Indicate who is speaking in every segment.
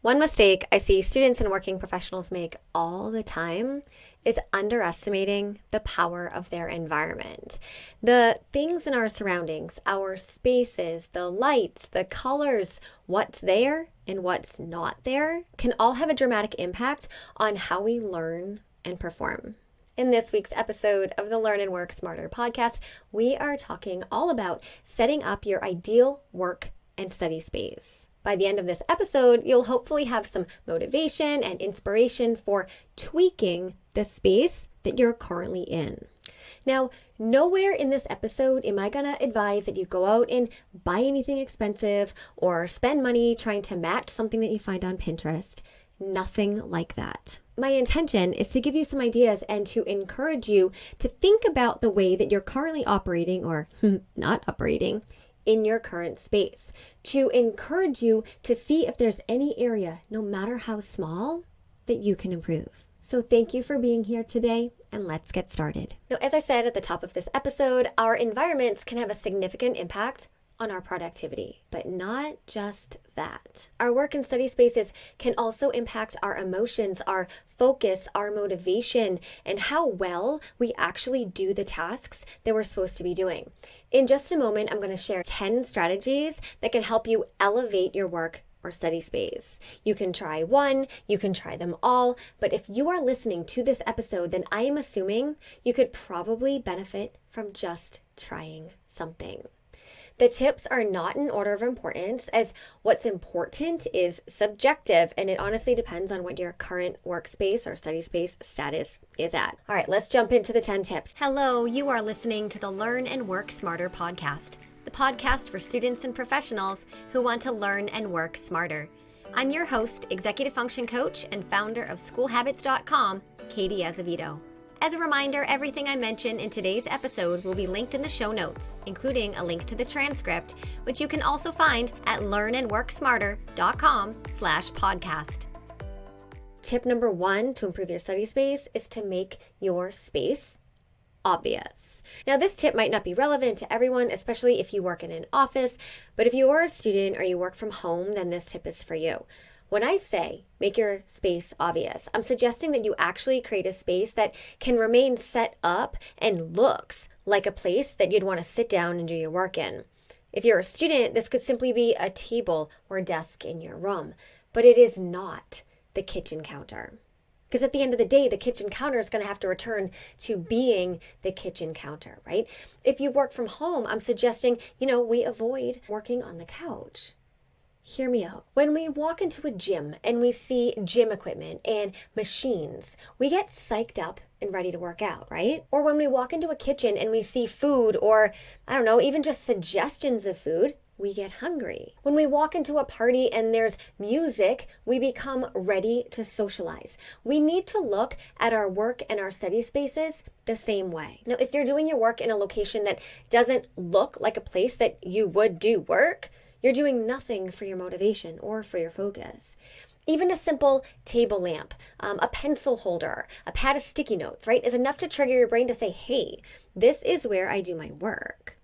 Speaker 1: One mistake I see students and working professionals make all the time is underestimating the power of their environment. The things in our surroundings, our spaces, the lights, the colors, what's there and what's not there can all have a dramatic impact on how we learn and perform. In this week's episode of the Learn and Work Smarter podcast, we are talking all about setting up your ideal work and study space. By the end of this episode, you'll hopefully have some motivation and inspiration for tweaking the space that you're currently in. Now, nowhere in this episode am I going to advise that you go out and buy anything expensive or spend money trying to match something that you find on Pinterest. Nothing like that. My intention is to give you some ideas and to encourage you to think about the way that you're currently operating or not operating in your current space, to encourage you to see if there's any area, no matter how small, that you can improve. So thank you for being here today, and let's get started. Now, as I said at the top of this episode, our environments can have a significant impact on our productivity, but not just that. Our work and study spaces can also impact our emotions, our focus, our motivation, and how well we actually do the tasks that we're supposed to be doing. In just a moment, I'm going to share 10 strategies that can help you elevate your work or study space. You can try one, you can try them all, but if you are listening to this episode, then I am assuming you could probably benefit from just trying something. The tips are not in order of importance, as what's important is subjective, and it honestly depends on what your current workspace or study space status is at. All right, let's jump into the 10 tips. Hello, you are listening to the Learn and Work Smarter podcast, the podcast for students and professionals who want to learn and work smarter. I'm your host, executive function coach, and founder of schoolhabits.com, Katie Azevedo. As a reminder, everything I mention in today's episode will be linked in the show notes, including a link to the transcript, which you can also find at learnandworksmarter.com/podcast. Tip number 1 to improve your study space is to make your space obvious. Now, this tip might not be relevant to everyone, especially if you work in an office, but if you are a student or you work from home, then this tip is for you. When I say make your space obvious, I'm suggesting that you actually create a space that can remain set up and looks like a place that you'd want to sit down and do your work in. If you're a student, this could simply be a table or desk in your room, but it is not the kitchen counter. Because at the end of the day, the kitchen counter is going to have to return to being the kitchen counter, right? If you work from home, I'm suggesting, we avoid working on the couch. Hear me out. When we walk into a gym and we see gym equipment and machines, we get psyched up and ready to work out, right? Or when we walk into a kitchen and we see food or, even just suggestions of food, we get hungry. When we walk into a party and there's music, we become ready to socialize. We need to look at our work and our study spaces the same way. Now, if you're doing your work in a location that doesn't look like a place that you would do work, you're doing nothing for your motivation or for your focus. Even a simple table lamp, a pencil holder, a pad of sticky notes, right, is enough to trigger your brain to say, hey, this is where I do my work.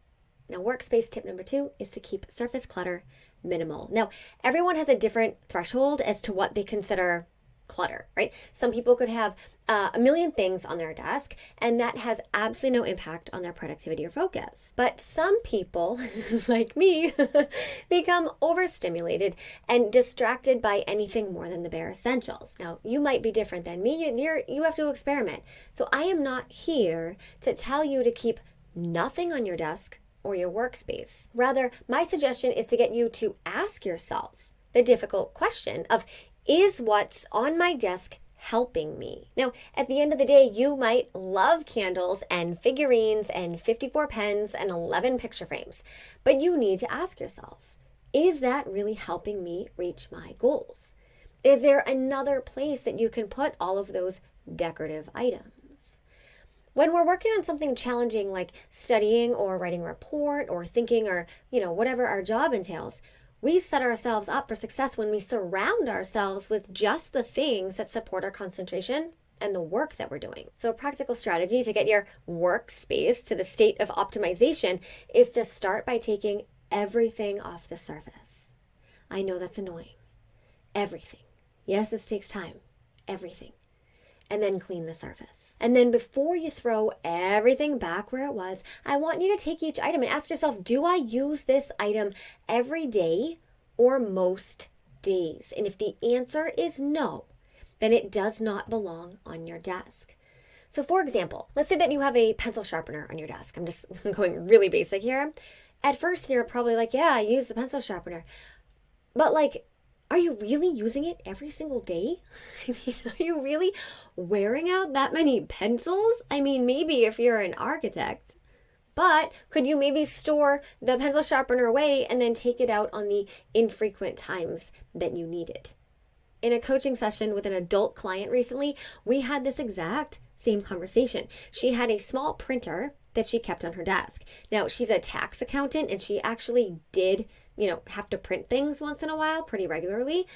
Speaker 1: Now, workspace tip number 2 is to keep surface clutter minimal. Now, everyone has a different threshold as to what they consider clutter, right? Some people could have a million things on their desk, and that has absolutely no impact on their productivity or focus. But some people, like me, become overstimulated and distracted by anything more than the bare essentials. Now, you might be different than me. You have to experiment. So I am not here to tell you to keep nothing on your desk or your workspace. Rather, my suggestion is to get you to ask yourself the difficult question of, is what's on my desk helping me? Now, at the end of the day, you might love candles and figurines and 54 pens and 11 picture frames, but you need to ask yourself, is that really helping me reach my goals? Is there another place that you can put all of those decorative items? When we're working on something challenging like studying or writing a report or thinking or, whatever our job entails, we set ourselves up for success when we surround ourselves with just the things that support our concentration and the work that we're doing. So a practical strategy to get your workspace to the state of optimization is to start by taking everything off the surface. I know that's annoying. Everything. Yes, this takes time. Everything. And then clean the surface. And then before you throw everything back where it was, I want you to take each item and ask yourself, do I use this item every day or most days? And if the answer is no, then it does not belong on your desk. So for example, let's say that you have a pencil sharpener on your desk. I'm just going really basic here. At first, you're probably like, yeah, I use the pencil sharpener. But like, are you really using it every single day? I mean, are you really wearing out that many pencils? I mean, maybe if you're an architect. But could you maybe store the pencil sharpener away and then take it out on the infrequent times that you need it? In a coaching session with an adult client recently, we had this exact same conversation. She had a small printer that she kept on her desk. Now, she's a tax accountant and she actually did, have to print things once in a while pretty regularly.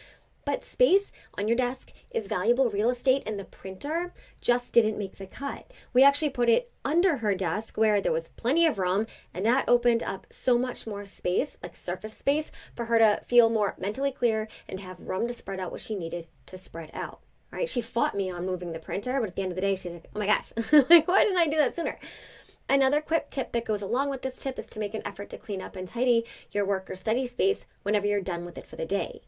Speaker 1: But space on your desk is valuable real estate, and the printer just didn't make the cut. We actually put it under her desk where there was plenty of room, and that opened up so much more space, like surface space, for her to feel more mentally clear and have room to spread out what she needed to spread out. Right? She fought me on moving the printer, but at the end of the day, she's like, oh my gosh, like, why didn't I do that sooner? Another quick tip that goes along with this tip is to make an effort to clean up and tidy your work or study space whenever you're done with it for the day.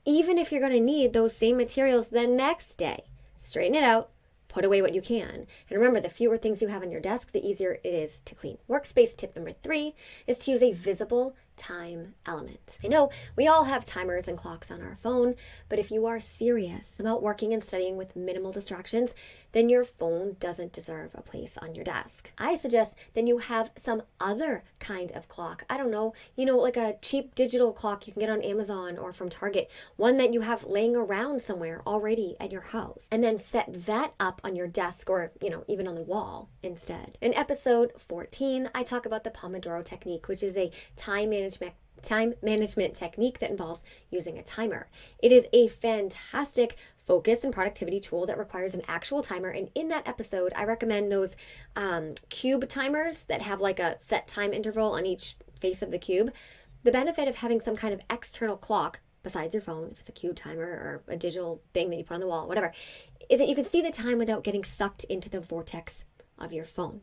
Speaker 1: Even if you're going to need those same materials the next day, straighten it out, put away what you can. And remember, the fewer things you have on your desk, the easier it is to clean. Workspace tip number 3 is to use a visible time element. I know we all have timers and clocks on our phone, but if you are serious about working and studying with minimal distractions, then your phone doesn't deserve a place on your desk. I suggest that you have some other kind of clock. I don't know, like a cheap digital clock you can get on Amazon or from Target, one that you have laying around somewhere already at your house, and then set that up on your desk or, even on the wall instead. In episode 14, I talk about the Pomodoro technique, which is a time management technique that involves using a timer. It is a fantastic focus and productivity tool that requires an actual timer. And in that episode, I recommend those cube timers that have like a set time interval on each face of the cube. The benefit of having some kind of external clock besides your phone, if it's a cube timer or a digital thing that you put on the wall, whatever, is that you can see the time without getting sucked into the vortex of your phone.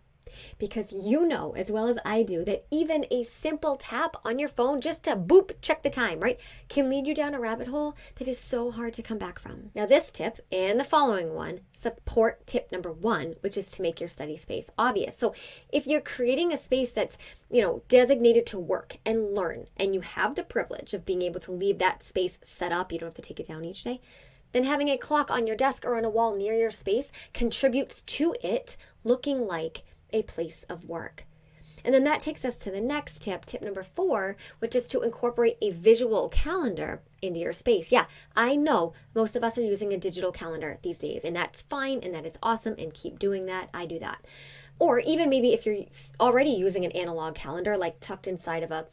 Speaker 1: Because you know as well as I do that even a simple tap on your phone just to boop, check the time, right, can lead you down a rabbit hole that is so hard to come back from. Now this tip and the following one support tip number 1, which is to make your study space obvious. So if you're creating a space that's, designated to work and learn, and you have the privilege of being able to leave that space set up, you don't have to take it down each day, then having a clock on your desk or on a wall near your space contributes to it looking like a place of work. And then that takes us to the next tip number 4, which is to incorporate a visual calendar into your space. Yeah, I know most of us are using a digital calendar these days, and that's fine, and that is awesome, and keep doing that. I do that. Or even maybe if you're already using an analog calendar, like tucked inside of a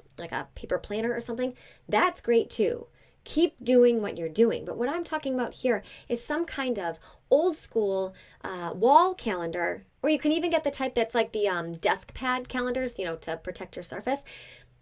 Speaker 1: paper planner or something, that's great too. Keep doing what you're doing. But what I'm talking about here is some kind of old school wall calendar, or you can even get the type that's like the desk pad calendars, to protect your surface.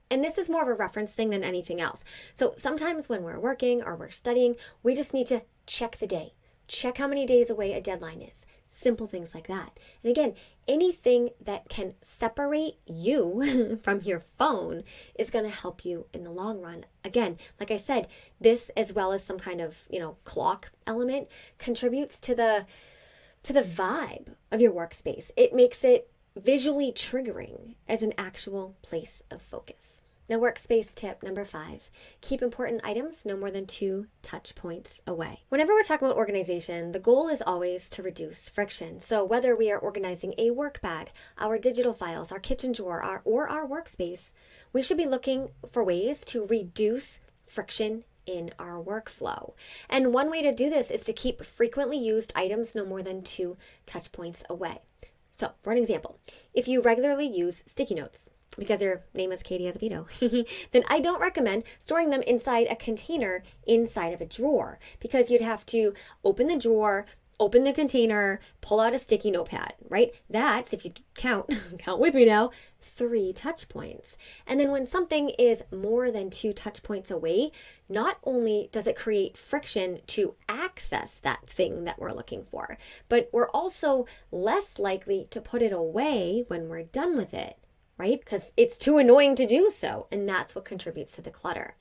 Speaker 1: And this is more of a reference thing than anything else. So sometimes when we're working or we're studying, we just need to check the day. Check how many days away a deadline is. Simple things like that. And again, anything that can separate you from your phone is going to help you in the long run. Again, like I said, this as well as some kind of, clock element contributes to the vibe of your workspace. It makes it visually triggering as an actual place of focus. Now, workspace tip number 5, keep important items no more than 2 touch points away. Whenever we're talking about organization, the goal is always to reduce friction. So whether we are organizing a work bag, our digital files, our kitchen drawer, or our workspace, we should be looking for ways to reduce friction in our workflow. And one way to do this is to keep frequently used items no more than 2 touch points away. So for an example, if you regularly use sticky notes, because your name is Katie Azevedo, then I don't recommend storing them inside a container inside of a drawer, because you'd have to open the drawer, open the container, pull out a sticky notepad, right? That's, if you count with me now, 3 touch points. And then when something is more than 2 touch points away, not only does it create friction to access that thing that we're looking for. But we're also less likely to put it away when we're done with it, right? Because it's too annoying to do so. And that's what contributes to the clutter.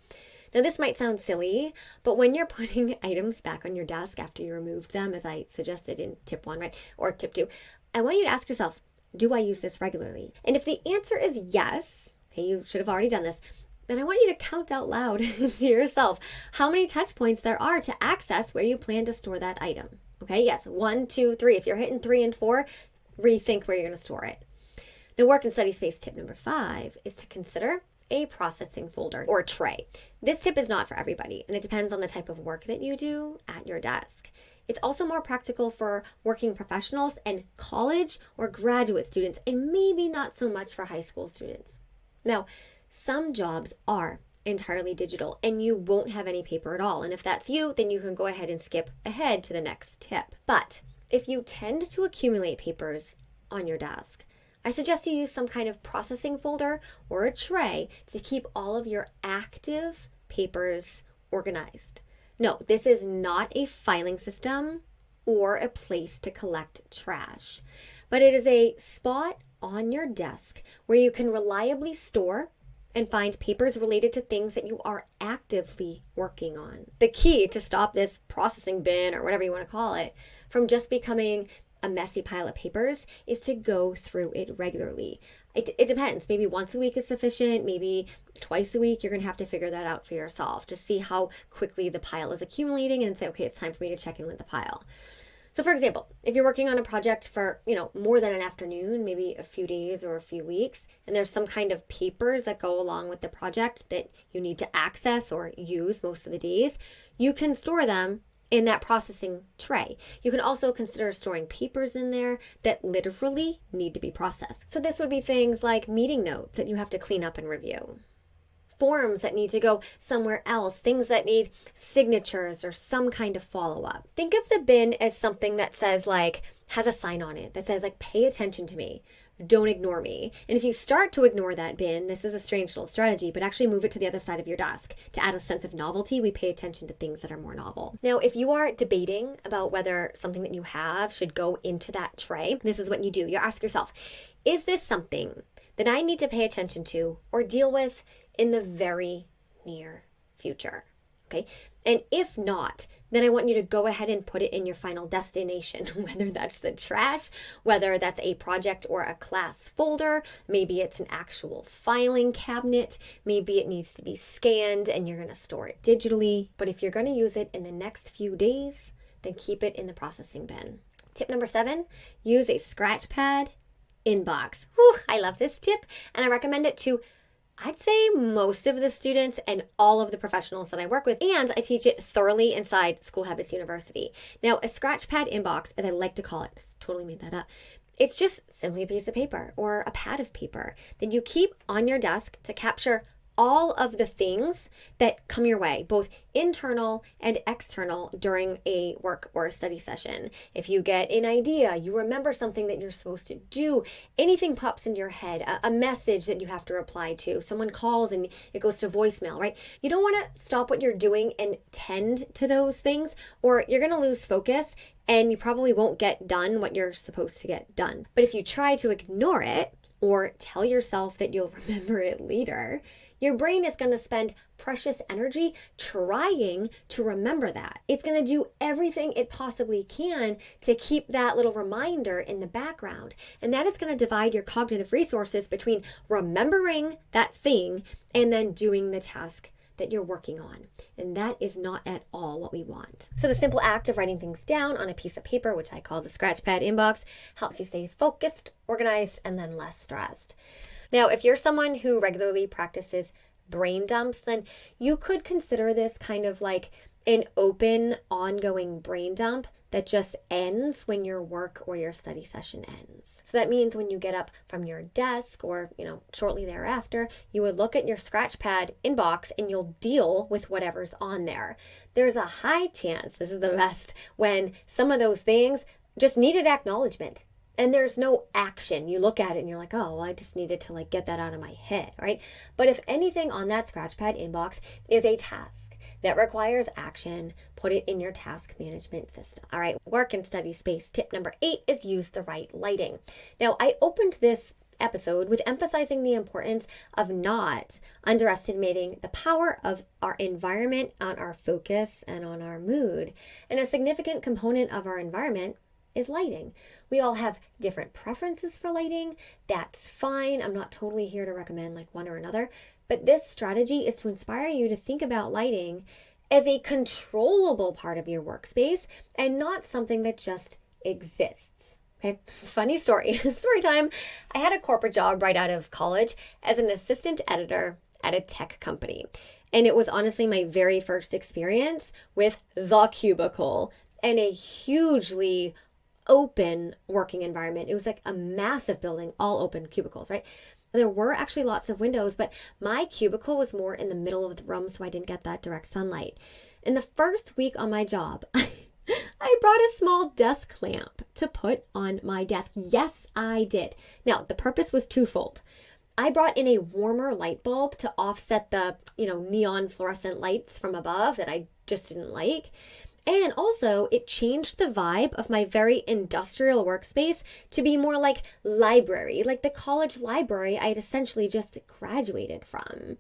Speaker 1: Now, this might sound silly, but when you're putting items back on your desk after you removed them, as I suggested in tip 1, right, or tip 2, I want you to ask yourself, do I use this regularly? And if the answer is yes, okay, you should have already done this, then I want you to count out loud to yourself how many touch points there are to access where you plan to store that item. Okay, yes, 1, 2, 3. If you're hitting 3 and 4, rethink where you're going to store it. The work and study space tip number 5 is to consider a processing folder or tray. This tip is not for everybody, and it depends on the type of work that you do at your desk. It's also more practical for working professionals and college or graduate students, and maybe not so much for high school students. Now, some jobs are entirely digital, and you won't have any paper at all. And if that's you, then you can go ahead and skip ahead to the next tip. But if you tend to accumulate papers on your desk, I suggest you use some kind of processing folder or a tray to keep all of your active papers organized. No, this is not a filing system or a place to collect trash, but it is a spot on your desk where you can reliably store and find papers related to things that you are actively working on. The key to stop this processing bin, or whatever you want to call it, from just becoming a messy pile of papers is to go through it regularly. It depends. Maybe once a week is sufficient. Maybe twice a week. You're going to have to figure that out for yourself. Just see how quickly the pile is accumulating and say, okay, it's time for me to check in with the pile. So for example, if you're working on a project for, more than an afternoon, maybe a few days or a few weeks, and there's some kind of papers that go along with the project that you need to access or use most of the days, you can store them in that processing tray. You can also consider storing papers in there that literally need to be processed. So this would be things like meeting notes that you have to clean up and review, forms that need to go somewhere else, things that need signatures or some kind of follow-up. Think of the bin as something that says has a sign on it that says pay attention to me. Don't ignore me. And if you start to ignore that bin, this is a strange little strategy, but actually move it to the other side of your desk. To add a sense of novelty, we pay attention to things that are more novel. Now, if you are debating about whether something that you have should go into that tray, this is what you do. You ask yourself, is this something that I need to pay attention to or deal with in the very near future? Okay. And if not, then I want you to go ahead and put it in your final destination, whether that's the trash, whether that's a project or a class folder, maybe it's an actual filing cabinet, maybe it needs to be scanned and you're going to store it digitally. But if you're going to use it in the next few days, then keep it in the processing bin. Tip number 7, use a scratch pad inbox. Whew, I love this tip, and I recommend it to I'd say most of the students and all of the professionals that I work with, and I teach it thoroughly inside School Habits University. Now, a scratch pad inbox, as I like to call it, just totally made that up. It's just simply a piece of paper or a pad of paper that you keep on your desk to capture all of the things that come your way, both internal and external during a work or a study session. If you get an idea, you remember something that you're supposed to do, anything pops into your head, a message that you have to reply to, someone calls and it goes to voicemail, right? You don't want to stop what you're doing and tend to those things, or you're going to lose focus and you probably won't get done what you're supposed to get done. But if you try to ignore it or tell yourself that you'll remember it later, your brain is going to spend precious energy trying to remember that. It's going to do everything it possibly can to keep that little reminder in the background. And that is going to divide your cognitive resources between remembering that thing and then doing the task that you're working on. And that is not at all what we want. So the simple act of writing things down on a piece of paper, which I call the scratch pad inbox, helps you stay focused, organized, and then less stressed. Now, if you're someone who regularly practices brain dumps, then you could consider this kind of like an open, ongoing brain dump that just ends when your work or your study session ends. So that means when you get up from your desk or, shortly thereafter, you would look at your scratch pad inbox and you'll deal with whatever's on there. There's a high chance, this is the best, when some of those things just needed acknowledgement. And there's no action. You look at it and you're like, oh, well, I just needed to get that out of my head, right? But if anything on that scratch pad inbox is a task that requires action, put it in your task management system. All right, work and study space. Tip number 8 is use the right lighting. Now, I opened this episode with emphasizing the importance of not underestimating the power of our environment on our focus and on our mood. And a significant component of our environment is lighting. We all have different preferences for lighting. That's fine. I'm not totally here to recommend like one or another, but this strategy is to inspire you to think about lighting as a controllable part of your workspace and not something that just exists. Okay, funny story. Story time. I had a corporate job right out of college as an assistant editor at a tech company. And it was honestly my very first experience with the cubicle and a hugely open working environment. It was like a massive building, all open cubicles, right? There were actually lots of windows, but my cubicle was more in the middle of the room, so I didn't get that direct sunlight. In the first week on my job, I brought a small desk lamp to put on my desk. Yes, I did. Now, the purpose was twofold. I brought in a warmer light bulb to offset the, neon fluorescent lights from above that I just didn't like. And also, it changed the vibe of my very industrial workspace to be more like library, like the college library I had essentially just graduated from.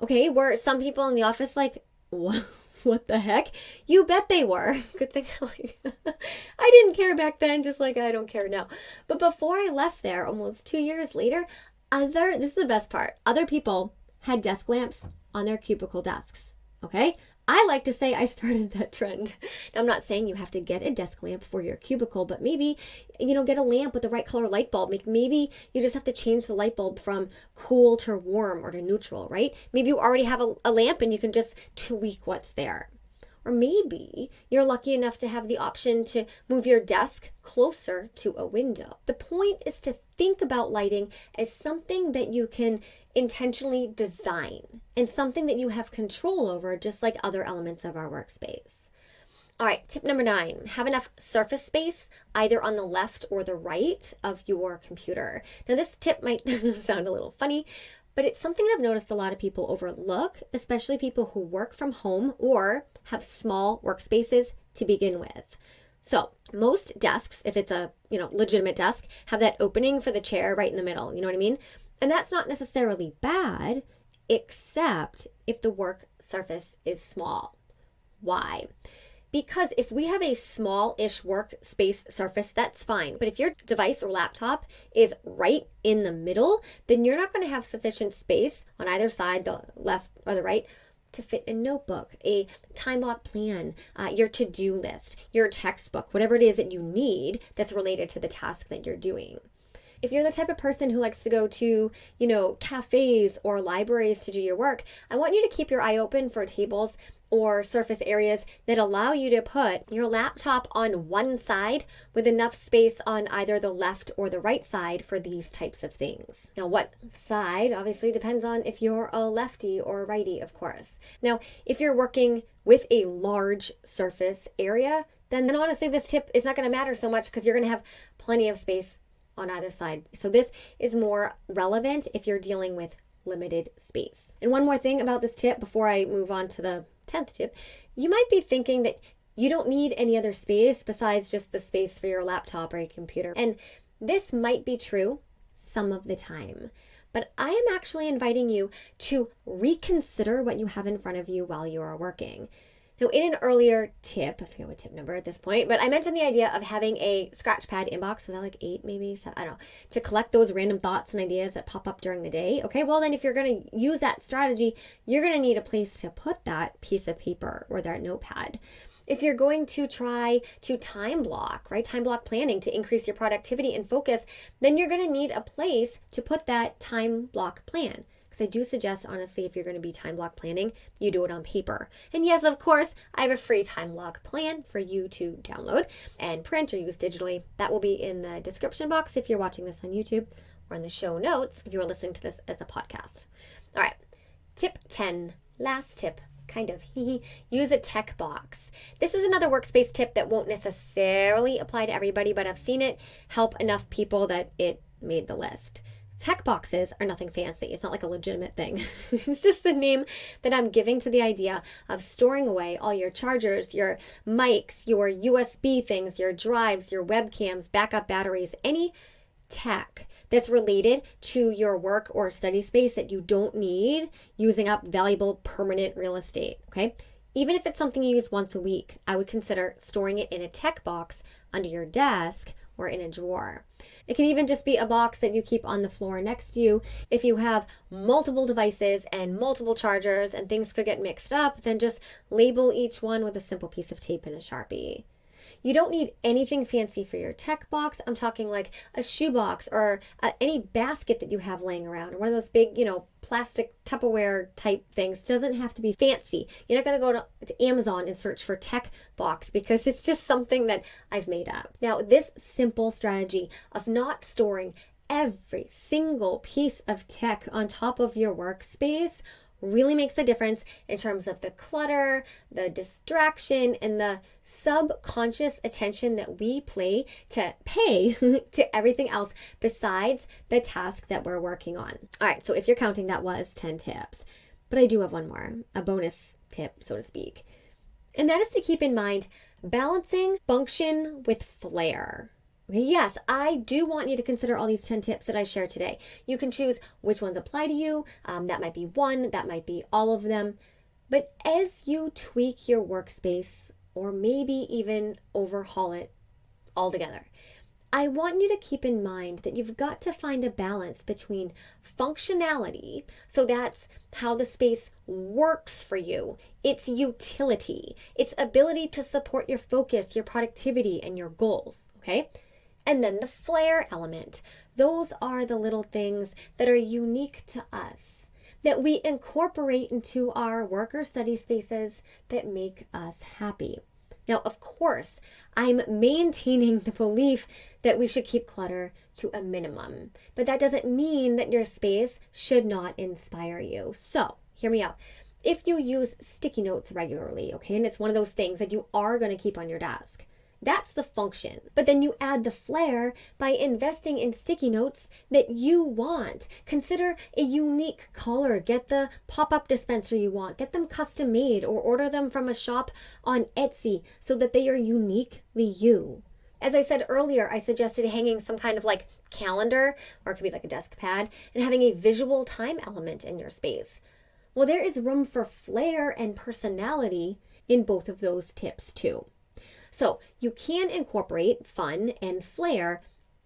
Speaker 1: Okay, were some people in the office like, what the heck? You bet they were. Good thing I didn't care back then, just like I don't care now. But before I left there, almost 2 years later, this is the best part, other people had desk lamps on their cubicle desks, okay? I like to say I started that trend. Now, I'm not saying you have to get a desk lamp for your cubicle, but maybe, get a lamp with the right color light bulb. Maybe you just have to change the light bulb from cool to warm or to neutral, right? Maybe you already have a lamp and you can just tweak what's there. Or maybe you're lucky enough to have the option to move your desk closer to a window. The point is to think about lighting as something that you can intentionally design and something that you have control over, just like other elements of our workspace. All right, tip number 9, have enough surface space either on the left or the right of your computer. Now, this tip might sound a little funny, but it's something I've noticed a lot of people overlook, especially people who work from home or have small workspaces to begin with. So most desks, if it's a legitimate desk, have that opening for the chair right in the middle. You know what I mean? And that's not necessarily bad, except if the work surface is small. Why? Because if we have a small-ish workspace surface, that's fine. But if your device or laptop is right in the middle, then you're not going to have sufficient space on either side, the left or the right, to fit a notebook, a time block plan, your to-do list, your textbook, whatever it is that you need that's related to the task that you're doing. If you're the type of person who likes to go to, cafes or libraries to do your work, I want you to keep your eye open for tables or surface areas that allow you to put your laptop on one side with enough space on either the left or the right side for these types of things. Now, what side obviously depends on if you're a lefty or a righty, of course. Now, if you're working with a large surface area, then honestly, this tip is not going to matter so much because you're going to have plenty of space on either side. So this is more relevant if you're dealing with limited space. And one more thing about this tip before I move on to the 10th tip, you might be thinking that you don't need any other space besides just the space for your laptop or your computer. And this might be true some of the time, but I am actually inviting you to reconsider what you have in front of you while you are working. Now, in an earlier tip, I forget what tip number at this point, but I mentioned the idea of having a scratch pad inbox, was that like 8 maybe, 7, I don't know, to collect those random thoughts and ideas that pop up during the day. Okay, well then if you're going to use that strategy, you're going to need a place to put that piece of paper or that notepad. If you're going to try to time block, right, time block planning to increase your productivity and focus, then you're going to need a place to put that time block plan. Because I do suggest, honestly, if you're going to be time block planning, you do it on paper. And yes, of course, I have a free time block plan for you to download and print or use digitally. That will be in the description box if you're watching this on YouTube, or in the show notes if you're listening to this as a podcast. All right, tip 10, last tip. Kind of, use a tech box. This is another workspace tip that won't necessarily apply to everybody, but I've seen it help enough people that it made the list. Tech boxes are nothing fancy. It's not like a legitimate thing. It's just the name that I'm giving to the idea of storing away all your chargers, your mics, your USB things, your drives, your webcams, backup batteries, any tech that's related to your work or study space that you don't need using up valuable permanent real estate, okay? Even if it's something you use once a week, I would consider storing it in a tech box under your desk or in a drawer. It can even just be a box that you keep on the floor next to you. If you have multiple devices and multiple chargers and things could get mixed up, then just label each one with a simple piece of tape and a Sharpie. You don't need anything fancy for your tech box. I'm talking like a shoebox or any basket that you have laying around, or one of those big, plastic Tupperware type things. Doesn't have to be fancy. You're not going to go to Amazon and search for tech box because it's just something that I've made up. Now, this simple strategy of not storing every single piece of tech on top of your workspace really makes a difference in terms of the clutter, the distraction, and the subconscious attention that we pay to everything else besides the task that we're working on. All right, so if you're counting, that was 10 tips. But I do have one more, a bonus tip, so to speak. And that is to keep in mind balancing function with flair. Yes, I do want you to consider all these 10 tips that I share today. You can choose which ones apply to you. That might be one, that might be all of them. But as you tweak your workspace, or maybe even overhaul it altogether, I want you to keep in mind that you've got to find a balance between functionality, so that's how the space works for you, its utility, its ability to support your focus, your productivity, and your goals, okay? And then the flair element. Those are the little things that are unique to us, that we incorporate into our work or study spaces that make us happy. Now, of course, I'm maintaining the belief that we should keep clutter to a minimum, but that doesn't mean that your space should not inspire you. So, hear me out. If you use sticky notes regularly, okay, and it's one of those things that you are going to keep on your desk, that's the function. But then you add the flair by investing in sticky notes that you want. Consider a unique color. Get the pop-up dispenser you want. Get them custom made or order them from a shop on Etsy so that they are uniquely you. As I said earlier, I suggested hanging some kind of like calendar, or it could be like a desk pad, and having a visual time element in your space. Well, there is room for flair and personality in both of those tips too. So you can incorporate fun and flair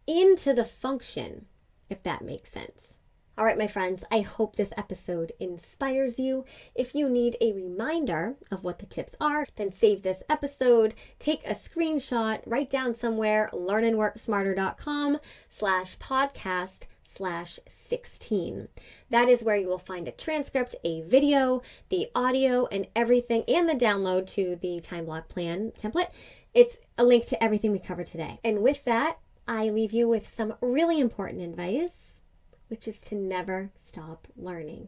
Speaker 1: into the function, if that makes sense. All right, my friends, I hope this episode inspires you. If you need a reminder of what the tips are, then save this episode, take a screenshot, write down somewhere, learnandworksmarter.com/podcast/16. That is where you will find a transcript, a video, the audio, and everything, and the download to the time block plan template. It's a link to everything we covered today. And with that, I leave you with some really important advice, which is to never stop learning.